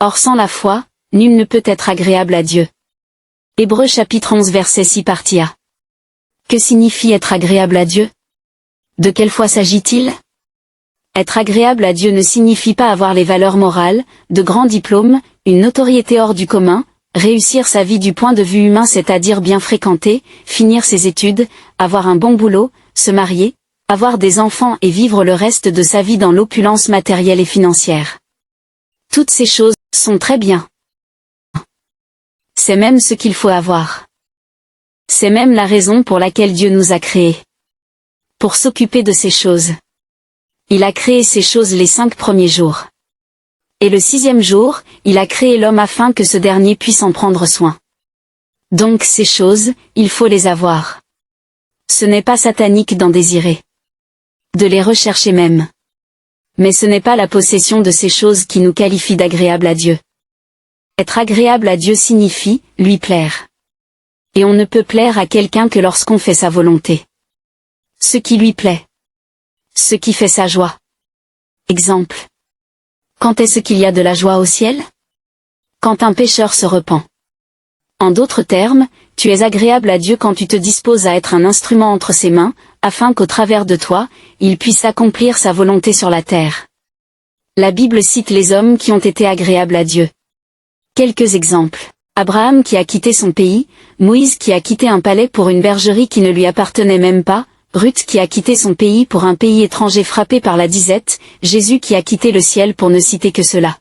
Or sans la foi, nul ne peut être agréable à Dieu. Hébreux chapitre 11 verset 6 partie A. Que signifie être agréable à Dieu? De quelle foi s'agit-il? Être agréable à Dieu ne signifie pas avoir les valeurs morales, de grands diplômes, une notoriété hors du commun, réussir sa vie du point de vue humain, c'est-à-dire bien fréquenter, finir ses études, avoir un bon boulot, se marier, avoir des enfants et vivre le reste de sa vie dans l'opulence matérielle et financière. Toutes ces choses sont très bien. C'est même ce qu'il faut avoir. C'est même la raison pour laquelle Dieu nous a créés. Pour s'occuper de ces choses. Il a créé ces choses les 5 premiers jours. Et le 6e jour, il a créé l'homme afin que ce dernier puisse en prendre soin. Donc ces choses, il faut les avoir. Ce n'est pas satanique d'en désirer. De les rechercher même. Mais ce n'est pas la possession de ces choses qui nous qualifie d'agréable à Dieu. Être agréable à Dieu signifie, lui plaire. Et on ne peut plaire à quelqu'un que lorsqu'on fait sa volonté. Ce qui lui plaît. Ce qui fait sa joie. Exemple. Quand est-ce qu'il y a de la joie au ciel? Quand un pécheur se repent. En d'autres termes, tu es agréable à Dieu quand tu te disposes à être un instrument entre ses mains, afin qu'au travers de toi, il puisse accomplir sa volonté sur la terre. La Bible cite les hommes qui ont été agréables à Dieu. Quelques exemples. Abraham qui a quitté son pays, Moïse qui a quitté un palais pour une bergerie qui ne lui appartenait même pas, Ruth qui a quitté son pays pour un pays étranger frappé par la disette, Jésus qui a quitté le ciel pour ne citer que cela.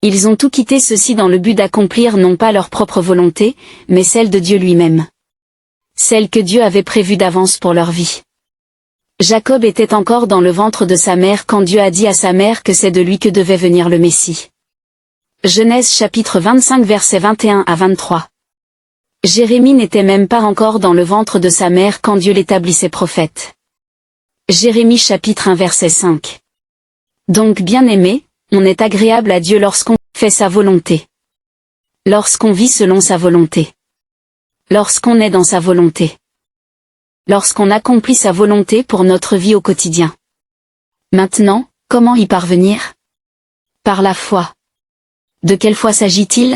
Ils ont tout quitté ceci dans le but d'accomplir non pas leur propre volonté, mais celle de Dieu lui-même. Celle que Dieu avait prévue d'avance pour leur vie. Jacob était encore dans le ventre de sa mère quand Dieu a dit à sa mère que c'est de lui que devait venir le Messie. Genèse chapitre 25 versets 21 à 23. Jérémie n'était même pas encore dans le ventre de sa mère quand Dieu l'établissait prophète. Jérémie chapitre 1 verset 5. Donc bien-aimé, on est agréable à Dieu lorsqu'on fait sa volonté. Lorsqu'on vit selon sa volonté. Lorsqu'on est dans sa volonté. Lorsqu'on accomplit sa volonté pour notre vie au quotidien. Maintenant, comment y parvenir? Par la foi. De quelle foi s'agit-il?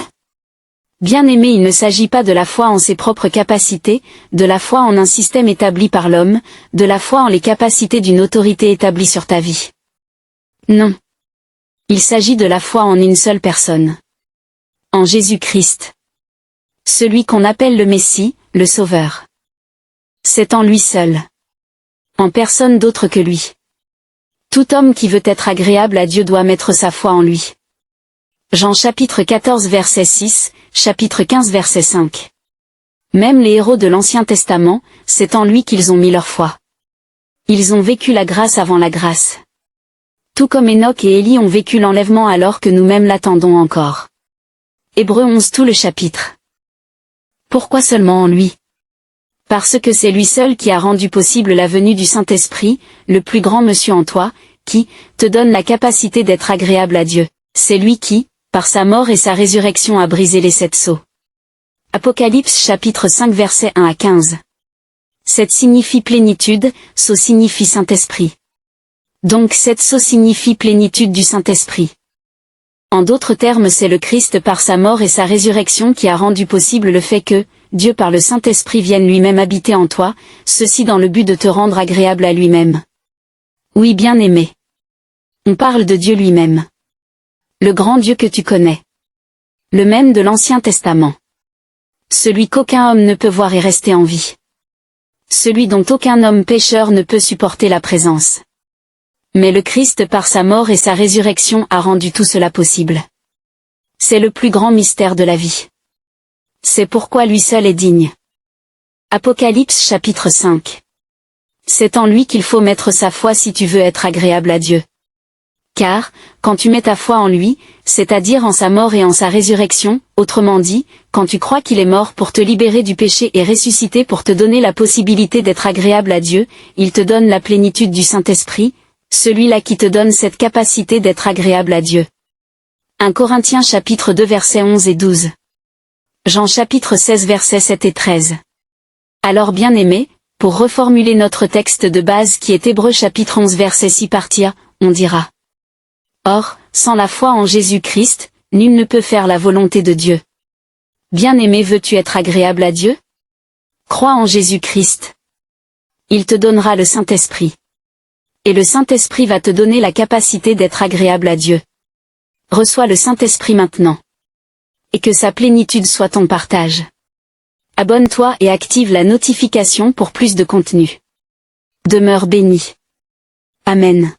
Bien-aimé, il ne s'agit pas de la foi en ses propres capacités, de la foi en un système établi par l'homme, de la foi en les capacités d'une autorité établie sur ta vie. Non. Il s'agit de la foi en une seule personne. En Jésus-Christ. Celui qu'on appelle le Messie, le Sauveur. C'est en lui seul. En personne d'autre que lui. Tout homme qui veut être agréable à Dieu doit mettre sa foi en lui. Jean chapitre 14 verset 6, chapitre 15 verset 5. Même les héros de l'Ancien Testament, c'est en lui qu'ils ont mis leur foi. Ils ont vécu la grâce avant la grâce. Tout comme Enoch et Élie ont vécu l'enlèvement alors que nous-mêmes l'attendons encore. Hébreux 11 tout le chapitre. Pourquoi seulement en lui? Parce que c'est lui seul qui a rendu possible la venue du Saint-Esprit, le plus grand monsieur en toi, qui te donne la capacité d'être agréable à Dieu. C'est lui qui, par sa mort et sa résurrection, a brisé les 7 sceaux. Apocalypse chapitre 5 versets 1 à 15. 7 signifie plénitude, sceau signifie Saint-Esprit. Donc 7 sceaux signifie plénitude du Saint-Esprit. En d'autres termes, c'est le Christ par sa mort et sa résurrection qui a rendu possible le fait que Dieu par le Saint-Esprit vienne lui-même habiter en toi, ceci dans le but de te rendre agréable à lui-même. Oui, bien-aimé. On parle de Dieu lui-même. Le grand Dieu que tu connais. Le même de l'Ancien Testament. Celui qu'aucun homme ne peut voir et rester en vie. Celui dont aucun homme pécheur ne peut supporter la présence. Mais le Christ par sa mort et sa résurrection a rendu tout cela possible. C'est le plus grand mystère de la vie. C'est pourquoi lui seul est digne. Apocalypse chapitre 5. C'est en lui qu'il faut mettre sa foi si tu veux être agréable à Dieu. Car, quand tu mets ta foi en lui, c'est-à-dire en sa mort et en sa résurrection, autrement dit, quand tu crois qu'il est mort pour te libérer du péché et ressuscité pour te donner la possibilité d'être agréable à Dieu, il te donne la plénitude du Saint-Esprit, celui-là qui te donne cette capacité d'être agréable à Dieu. 1 Corinthiens chapitre 2 versets 11 et 12. Jean chapitre 16 versets 7 et 13. Alors bien-aimés, pour reformuler notre texte de base qui est Hébreux chapitre 11 verset 6 partie A, on dira. Or, sans la foi en Jésus-Christ, Nul ne peut faire la volonté de Dieu. Bien-aimé, veux-tu être agréable à Dieu? Crois en Jésus-Christ. Il te donnera le Saint-Esprit. Et le Saint-Esprit va te donner la capacité d'être agréable à Dieu. Reçois le Saint-Esprit maintenant. Et que sa plénitude soit ton partage. Abonne-toi et active la notification pour plus de contenu. Demeure béni. Amen.